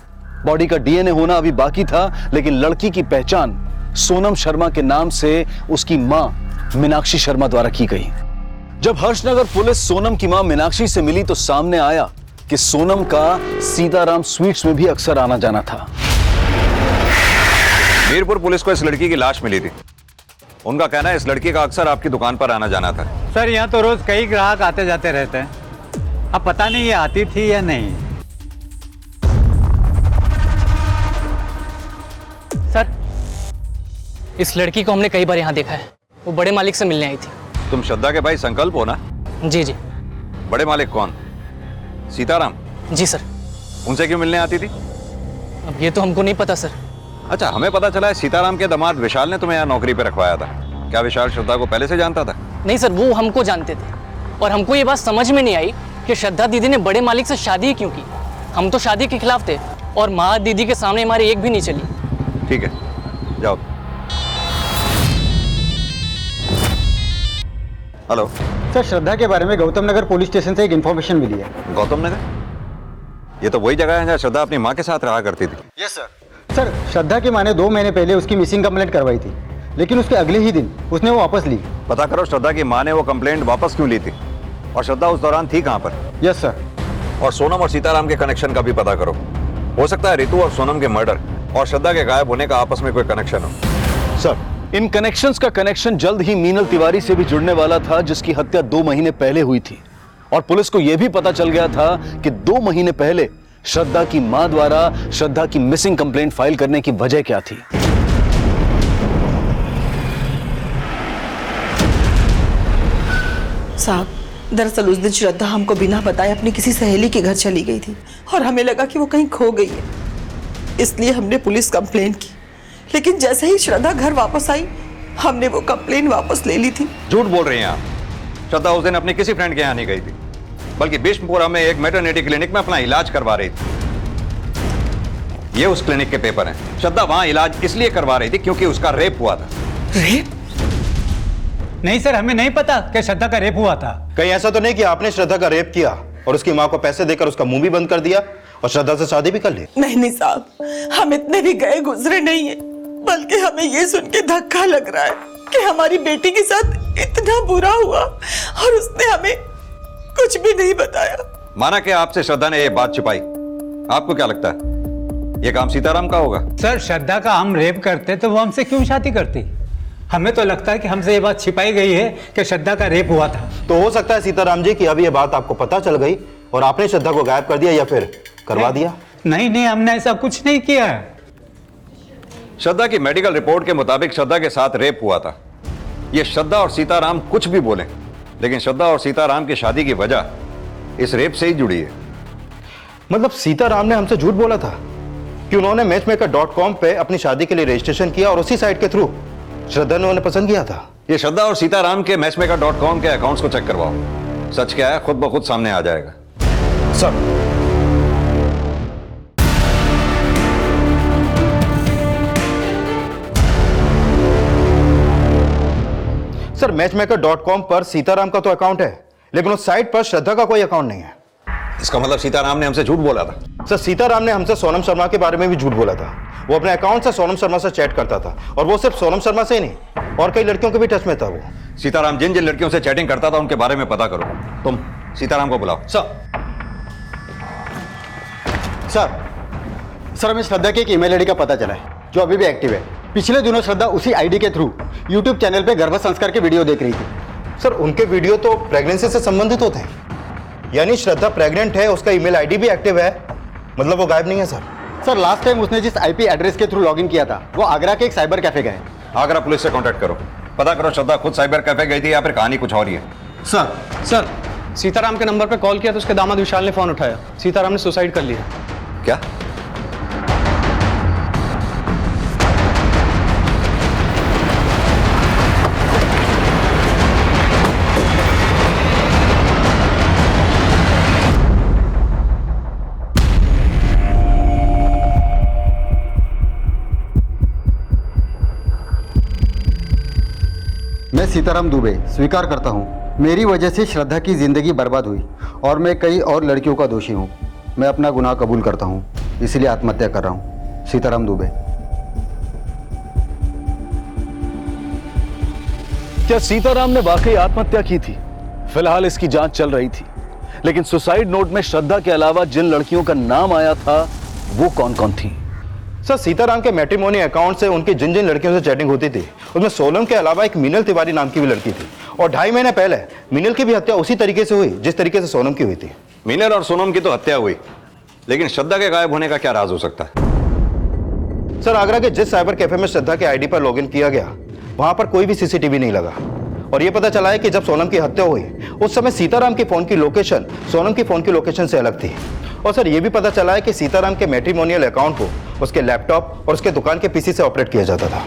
बॉडी का डीएनए होना अभी बाकी था, लेकिन लड़की की पहचान सोनम शर्मा के नाम से उसकी मां मीनाक्षी शर्मा द्वारा की गई। जब हर्षनगर पुलिस सोनम की मां मीनाक्षी से मिली तो सामने आया कि सोनम का सीताराम स्वीट्स में भी अक्सर आना जाना था। मीरपुर पुलिस को इस लड़की की लाश मिली थी। उनका कहना है इस लड़की का अक्सर आपकी दुकान पर आना जाना था। सर यहाँ तो रोज कई ग्राहक आते जाते रहते हैं, अब पता नहीं ये आती थी या नहीं। सर, इस लड़की को हमने कई बार यहाँ देखा है, वो बड़े मालिक से मिलने आई थी। तुम श्रद्धा के भाई संकल्प हो ना? जी जी। बड़े मालिक कौन? सीताराम? जी सर। उनसे क्यों मिलने आती थी? अब ये तो हमको नहीं पता सर। अच्छा, हमें पता चला है सीताराम के दामाद विशाल ने तुम्हें यहाँ नौकरी पे रखवाया था। क्या विशाल श्रद्धा को पहले से जानता था? नहीं सर, वो हमको जानते थे और हमको ये बात समझ में नहीं आई कि श्रद्धा दीदी ने बड़े मालिक से शादी क्यों की। हम तो शादी के खिलाफ थे और माँ दीदी के सामने हमारी एक भी नहीं चली। ठीक है, जाओ। हेलो सर, श्रद्धा के बारे में गौतम नगर पुलिस स्टेशन से एक इन्फॉर्मेशन मिली है। गौतम नगर? ये तो वही जगह है जहाँ श्रद्धा अपनी माँ के साथ रहा करती थी। Yes sir. सर, श्रद्धा की माँ ने 2 महीने पहले उसकी मिसिंग कंप्लेंट करवाई थी, लेकिन उसके अगले ही दिन उसने वो वापस ली। पता करो श्रद्धा की माँ ने वो कंप्लेंट वापस क्यों ली थी और श्रद्धा उस दौरान थी कहाँ पर? Yes sir. और सोनम और सीताराम के कनेक्शन का भी पता करो। हो सकता है रितु और सोनम के मर्डर और श्रद्धा के गायब होने का आपस में कोई कनेक्शन हो। सर, इन कनेक्शंस का कनेक्शन जल्द ही मीनल तिवारी से भी जुड़ने वाला था, जिसकी हत्या 2 महीने पहले हुई थी। और पुलिस को यह भी पता चल गया था कि 2 महीने पहले श्रद्धा की मां द्वारा श्रद्धा की मिसिंग कंप्लेंट फाइल करने की वजह क्या थी। साहब, दरअसल उस दिन श्रद्धा हमको बिना बताए अपनी किसी सहेली के घर चली गई थी और हमें लगा कि वो कहीं खो गई है, इसलिए हमने पुलिस कंप्लेंट की। लेकिन जैसे ही श्रद्धा घर वापस आई, हमने वो कंप्लेंट वापस ले ली थी। झूठ बोल रही हैं आप। श्रद्धा उस दिन अपनी किसी फ्रेंड के यहाँ नहीं गई थी, बल्कि बिष्णुपुरा में एक मैटरनिटी क्लिनिक में अपना इलाज करवा रही थी। ये उस क्लिनिक के पेपर हैं। श्रद्धा वहां इलाज इसलिए करवा रही थी क्योंकि उसका रेप हुआ था। रेप? नहीं सर, हमें नहीं पता कि श्रद्धा का रेप हुआ था। कहीं ऐसा तो नहीं कि आपने श्रद्धा का रेप किया और उसकी माँ को पैसे देकर उसका मुंह भी बंद कर दिया और श्रद्धा से शादी भी कर ली? नहीं साहब, हम इतने भी गए गुजरे नहीं है, बल्कि हमें ये सुन के धक्का लग रहा है कि हमारी बेटी के साथ इतना बुरा हुआ और उसने हमें कुछ भी नहीं बताया। माना कि आपसे श्रद्धा ने ये बात छिपाई, आपको क्या लगता है ये काम सीताराम का होगा? सर, श्रद्धा का हम रेप करते तो वो हमसे क्यों शादी करती? हमें तो लगता है कि हमसे ये बात छिपाई गई है कि श्रद्धा का रेप हुआ था। तो हो सकता है सीताराम जी कि अब ये बात आपको पता चल गई और आपने श्रद्धा को गायब कर दिया या फिर करवा दिया। नहीं, हमने ऐसा कुछ नहीं किया। श्रद्धा की मेडिकल रिपोर्ट के मुताबिक श्रद्धा के साथ रेप हुआ था। ये श्रद्धा और सीताराम कुछ भी बोलें, लेकिन श्रद्धा और सीताराम की शादी की वजह इस रेप से ही जुड़ी है। मतलब सीताराम ने हमसे झूठ बोला था कि उन्होंने मैचमेकर.com पे अपनी शादी के लिए रजिस्ट्रेशन किया और उसी साइट के थ्रू श्रद्धा ने उन्हें पसंद किया था। ये श्रद्धा और सीताराम के मैचमेकर.com के अकाउंट्स को चेक करवाओ। सच क्या है खुद ब खुद सामने आ जाएगा। सर मैचमेकर.com पर सीताराम का तो अकाउंट है, लेकिन उस साइट पर श्रद्धा का कोई अकाउंट नहीं है। इसका मतलब सीताराम ने हमसे झूठ बोला था। सर सीताराम ने हमसे सोनम शर्मा के बारे में भी झूठ बोला था। वो अपने अकाउंट से सोनम शर्मा से चैट करता था, और वो सिर्फ सोनम शर्मा से ही नहीं और कई लड़कियों के भी टच में था। वो सीताराम जिन जिन लड़कियों से चैटिंग करता था उनके बारे में पता करो। तुम सीताराम को बुलाओ। सर हमें श्रद्धा की एक ईमेल आईडी का पता चला है जो अभी भी एक्टिव है। पिछले दिनों श्रद्धा उसी आईडी के थ्रू यूट्यूब चैनल पे गर्भ संस्कार के वीडियो देख रही थी। सर उनके वीडियो तो प्रेगनेंसी से संबंधित होते हैं, यानी श्रद्धा प्रेग्नेंट है, उसका ईमेल आईडी भी एक्टिव है, मतलब वो गायब नहीं है। सर लास्ट टाइम उसने जिस आईपी एड्रेस के थ्रू लॉगिन किया था वो आगरा के एक साइबर कैफे गए। आगरा पुलिस से कांटेक्ट करो, पता करो श्रद्धा खुद साइबर कैफे गई थी या फिर कहानी कुछ और ही है। सर सीताराम के नंबर पे कॉल किया तो उसके दामाद विशाल ने फोन उठाया। सीताराम ने सुसाइड कर लिया। क्या? मैं सीताराम दुबे स्वीकार करता हूँ मेरी वजह से श्रद्धा की जिंदगी बर्बाद हुई और मैं कई और लड़कियों का दोषी हूँ। मैं अपना गुनाह कबूल करता हूँ, इसलिए आत्महत्या कर रहा हूँ। सीताराम दुबे। क्या सीताराम ने वाकई आत्महत्या की थी? फिलहाल इसकी जांच चल रही थी, लेकिन सुसाइड नोट में श्रद्धा के अलावा जिन लड़कियों का नाम आया था वो कौन कौन थी? सर सीताराम के मैट्रिमोनी अकाउंट से उनकी जिन जिन लड़कियों से चैटिंग होती थी उसमें सोनम के अलावा एक मीनल तिवारी नाम की भी लड़की थी, और 2.5 महीने पहले मीनल की भी हत्या उसी तरीके से हुई जिस तरीके से सोनम की हुई थी। मीनल और सोनम की तो हत्या हुई, लेकिन श्रद्धा के गायब होने का क्या राज हो सकता है? सर आगरा के जिस साइबर कैफे में श्रद्धा के आईडी पर लॉगिन किया गया वहां पर कोई भी सीसीटीवी नहीं लगा, और यह पता चला है कि जब सोनम की हत्या हुई उस समय सीताराम के फोन की लोकेशन सोनम की फोन की लोकेशन से अलग थी। और सर यह भी पता चला है कि सीताराम के मैट्रिमोनियल अकाउंट को उसके लैपटॉप और उसके दुकान के पीसी से ऑपरेट किया जाता था।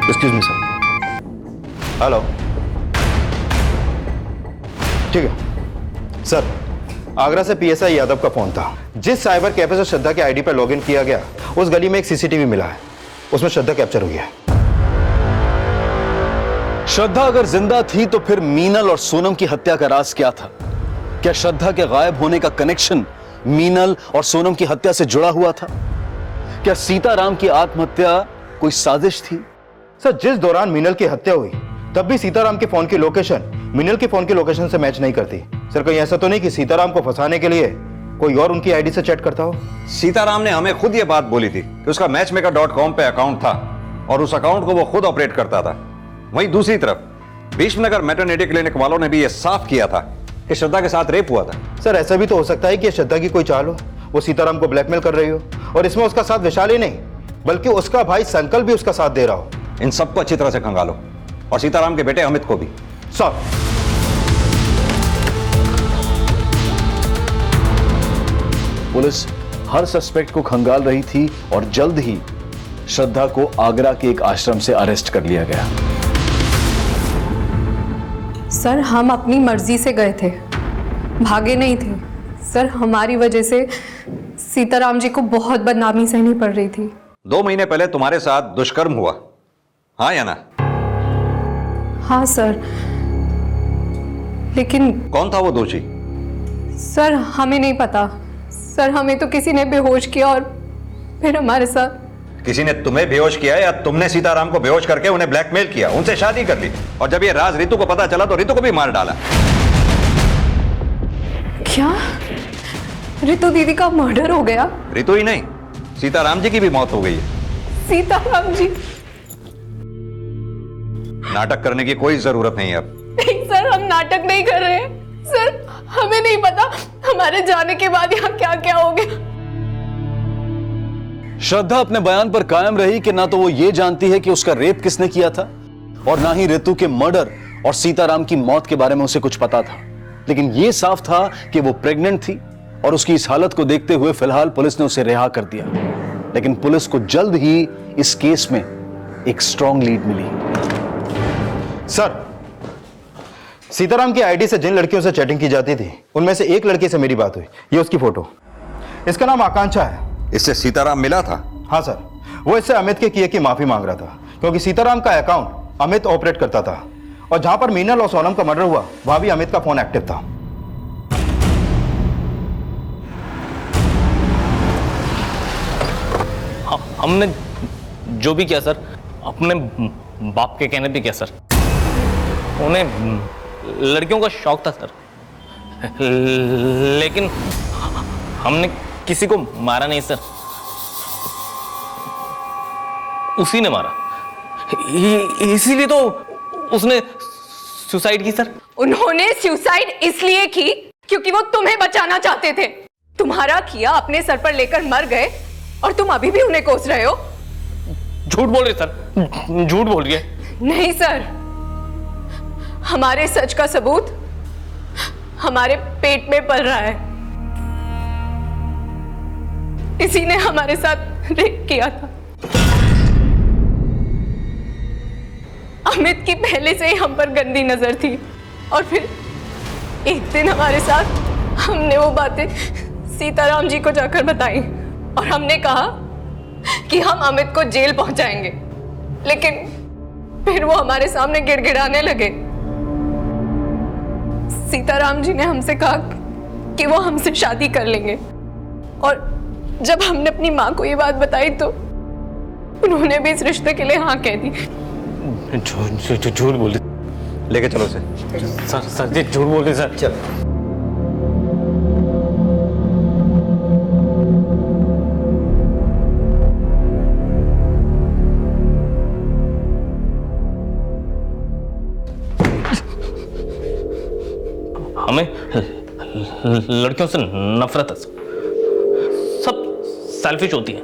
Excuse me sir. हेलो, ठीक है सर। आगरा से पीएसआई यादव का फोन था। जिस साइबर कैफे से श्रद्धा के आईडी पर लॉगिन किया गया उस गली में एक सीसीटीवी मिला है, उसमें श्रद्धा कैप्चर हुई है। श्रद्धा अगर जिंदा थी तो फिर मीनल और सोनम की हत्या का राज क्या था? क्या श्रद्धा के गायब होने का कनेक्शन मीनल और सोनम की हत्या से जुड़ा हुआ था? क्या सीताराम की आत्महत्या कोई साजिश थी? सर जिस दौरान मीनल की हत्या हुई तब भी सीताराम के फोन की लोकेशन मीनल के फोन की लोकेशन से मैच नहीं करती। सर कहीं ऐसा तो नहीं कि सीताराम को फंसाने के लिए कोई और उनकी आईडी से चैट करता हो? सीताराम ने हमें खुद ये बात बोली थी कि उसका मैचमेकर.com पे अकाउंट था और उस अकाउंट को वो खुद ऑपरेट करता था। वहीं दूसरी तरफ भीष्मनगर मैटरनिटी क्लिनिक वालों ने भी ये साफ किया था कि श्रद्धा के साथ रेप हुआ था। सर ऐसा भी तो हो सकता है कि श्रद्धा की कोई चाल हो, वो सीताराम को ब्लैकमेल कर रही हो, और इसमें उसका साथ विशाल ही नहीं बल्कि उसका भाई संकल्प भी उसका साथ दे रहा हो। इन सबको अच्छी तरह से खंगालो, और सीताराम के बेटे अमित को भी। सर पुलिस हर सस्पेक्ट को खंगाल रही थी और जल्द ही श्रद्धा को आगरा के एक आश्रम से अरेस्ट कर लिया गया। सर हम अपनी मर्जी से गए थे, भागे नहीं थे। सर हमारी वजह से सीताराम जी को बहुत बदनामी सहनी पड़ रही थी। 2 महीने पहले तुम्हारे साथ दुष्कर्म हुआ, हाँ या ना? हाँ सर, लेकिन कौन था वो दोषी? सर हमें नहीं पता। सर हमें तो किसी ने बेहोश किया और फिर हमारे साथ। किसी ने तुम्हें बेहोश किया या तुमने सीताराम को बेहोश करके उन्हें ब्लैकमेल किया, उनसे शादी कर ली, और जब ये राज रितु को पता चला तो रितु को भी मार डाला? क्या रितु दीदी का मर्डर हो गया? रितु ही नहीं, सीताराम जी की भी मौत हो गई है। सीताराम जी? नाटक करने की कोई जरूरत नहीं है अब। नहीं सर, हम नाटक नहीं कर रहे हैं। सर हमें नहीं पता हमारे जाने के बाद यहाँ क्या क्या हो गया। श्रद्धा अपने बयान पर कायम रही कि ना तो वो ये जानती है कि उसका रेप किसने किया था, और ना ही रितु के मर्डर और सीताराम की मौत के बारे में उसे कुछ पता था। लेकिन यह साफ था कि वो प्रेग्नेंट थी, और उसकी इस हालत को देखते हुए फिलहाल पुलिस ने उसे रिहा कर दिया। लेकिन पुलिस को जल्द ही इस केस में एक स्ट्रॉन्ग लीड मिली। सर सीताराम की आईडी से जिन लड़कियों से चैटिंग की जाती थी उनमें से एक लड़की से मेरी बात हुई। ये उसकी फोटो, इसका नाम आकांक्षा है। इससे सीताराम मिला था? हाँ सर, वो इससे अमित के किए की माफी मांग रहा था, क्योंकि सीताराम का अकाउंट अमित ऑपरेट करता था और जहां पर मीनल और सोनम का मर्डर हुआ वहां भी अमित का फोन एक्टिव था। हमने जो भी किया सर, अपने बाप के कहने पे किया सर। उन्हें लड़कियों का शौक था सर, लेकिन हमने किसी को मारा नहीं सर, उसी ने मारा। इसीलिए तो उसने सुसाइड की सर। उन्होंने सुसाइड इसलिए की क्योंकि वो तुम्हें बचाना चाहते थे। तुम्हारा किया अपने सर पर लेकर मर गए और तुम अभी भी उन्हें कोस रहे हो। झूठ बोल रही सर, झूठ बोल रही है। नहीं सर, हमारे सच का सबूत हमारे पेट में पल रहा है। इसी ने हमारे साथ रेप किया था। अमित की पहले से ही हम पर गंदी नजर थी और फिर एक दिन हमारे साथ हमने वो बातें सीताराम जी को जाकर बताई और हमने कहा कि हम अमित को जेल पहुंचाएंगे, लेकिन फिर वो हमारे सामने गिड़गिड़ाने लगे। सीताराम जी ने हमसे कहा कि वो हमसे शादी कर लेंगे और जब हमने अपनी माँ को ये बात बताई तो उन्होंने भी इस रिश्ते के लिए हाँ कह दी। झूठ बोल रही। लेके चलो उसे। सर जी झूठ बोल रही सर। चल हमें लड़कियों से नफरत है, सब सेल्फिश होती है,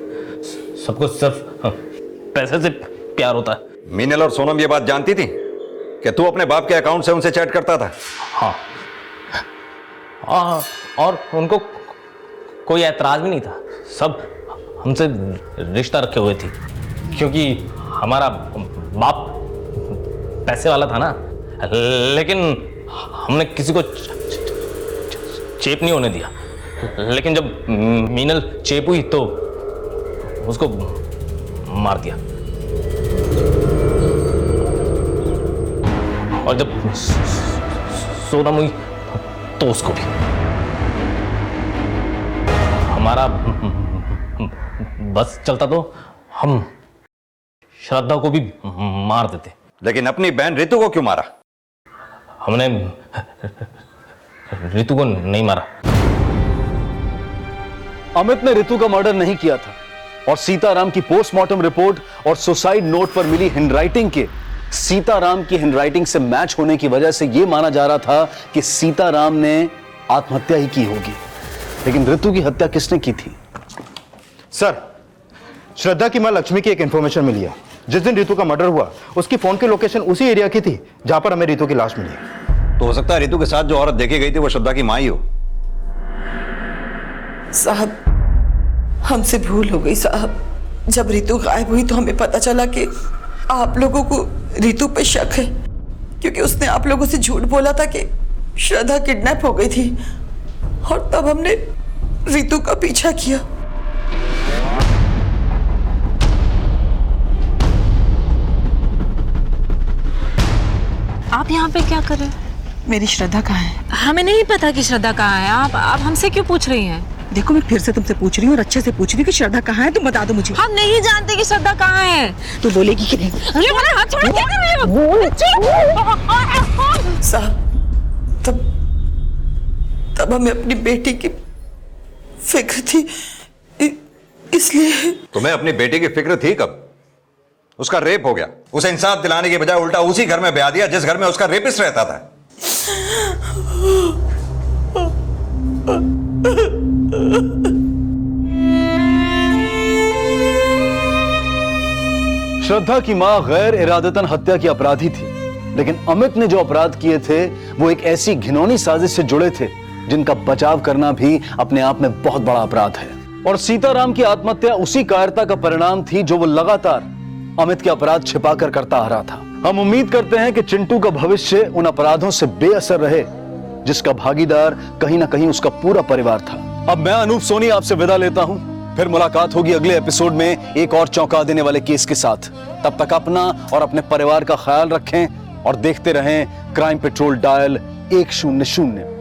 सबको सिर्फ पैसे से प्यार होता है। मीनल और सोनम ये बात जानती थी कि तू अपने बाप के अकाउंट से उनसे चैट करता था? हाँ, और उनको कोई ऐतराज भी नहीं था। सब हमसे रिश्ता रखे हुए थी क्योंकि हमारा बाप पैसे वाला था ना, लेकिन हमने किसी को चेप नहीं होने दिया। लेकिन जब मीनल चेप हुई तो उसको मार दिया और जब सोनम हुई तो उसको भी। हमारा बस चलता तो हम श्रद्धा को भी मार देते। लेकिन अपनी बहन रितु को क्यों मारा? हमने रितु को नहीं मारा। अमित ने रितु का मर्डर नहीं किया था और सीताराम की पोस्टमार्टम रिपोर्ट और सुसाइड नोट पर मिली हैंडराइटिंग के सीताराम की हैंडराइटिंग से मैच होने की वजह से यह माना जा रहा था कि सीताराम ने आत्महत्या ही की होगी। लेकिन रितु की हत्या किसने की थी? सर, श्रद्धा की मां लक्ष्मी की एक इंफॉर्मेशन मिली है। जिस दिन रितु का मर्डर हुआ उसकी फोन की लोकेशन उसी एरिया की थी जहां पर हमें रितु की लाश मिली। तो हो सकता है रितु के साथ जो औरत देखी गई थी वो श्रद्धा की मां ही हो। साहब, हमसे भूल हो गई साहब। जब रितु गायब हुई तो हमें पता चला कि आप लोगों को रितु पे शक है क्योंकि उसने आप लोगों से झूठ बोला था कि श्रद्धा किडनैप हो गई थी और तब हमने रितु का पीछा किया। आप यहाँ पे क्या कर रहे हैं? मेरी श्रद्धा कहाँ है? हमें नहीं पता कि श्रद्धा कहाँ है। आप हमसे क्यों पूछ रही हैं? देखो, मैं फिर से तुमसे पूछ रही हूँ और अच्छे से पूछ रही हूँ कि श्रद्धा कहाँ है, तुम बता दो मुझे। हम नहीं जानते कि श्रद्धा कहाँ है। तू बोलेगी कि नहीं? ये वाला हाथ छोड़ो, क्या कर रही हो? साहब, तब हमें अपनी बेटी की फिक्र थी, इसलिए। तुम्हें अपनी बेटी की फिक्र थी कब? उसका रेप हो गया, उसे इंसाफ दिलाने के बजाय उल्टा उसी घर में ब्याह दिया जिस घर में उसका रेपिस्ट रहता था। श्रद्धा की मां गैर इरादतन हत्या की अपराधी थी, लेकिन अमित ने जो अपराध किए थे वो एक ऐसी घिनौनी साजिश से जुड़े थे जिनका बचाव करना भी अपने आप में बहुत बड़ा अपराध है। और सीताराम की आत्महत्या उसी कायरता का परिणाम थी जो वो लगातार अमित के अपराध छिपाकर करता आ रहा था। हम उम्मीद करते हैं कि चिंटू का भविष्य उन अपराधों से बेअसर रहे जिसका भागीदार कहीं ना कहीं उसका पूरा परिवार था। अब मैं अनूप सोनी आपसे विदा लेता हूं, फिर मुलाकात होगी अगले एपिसोड में एक और चौंका देने वाले केस के साथ। तब तक अपना और अपने परिवार का ख्याल रखें और देखते रहें क्राइम पेट्रोल डायल 100।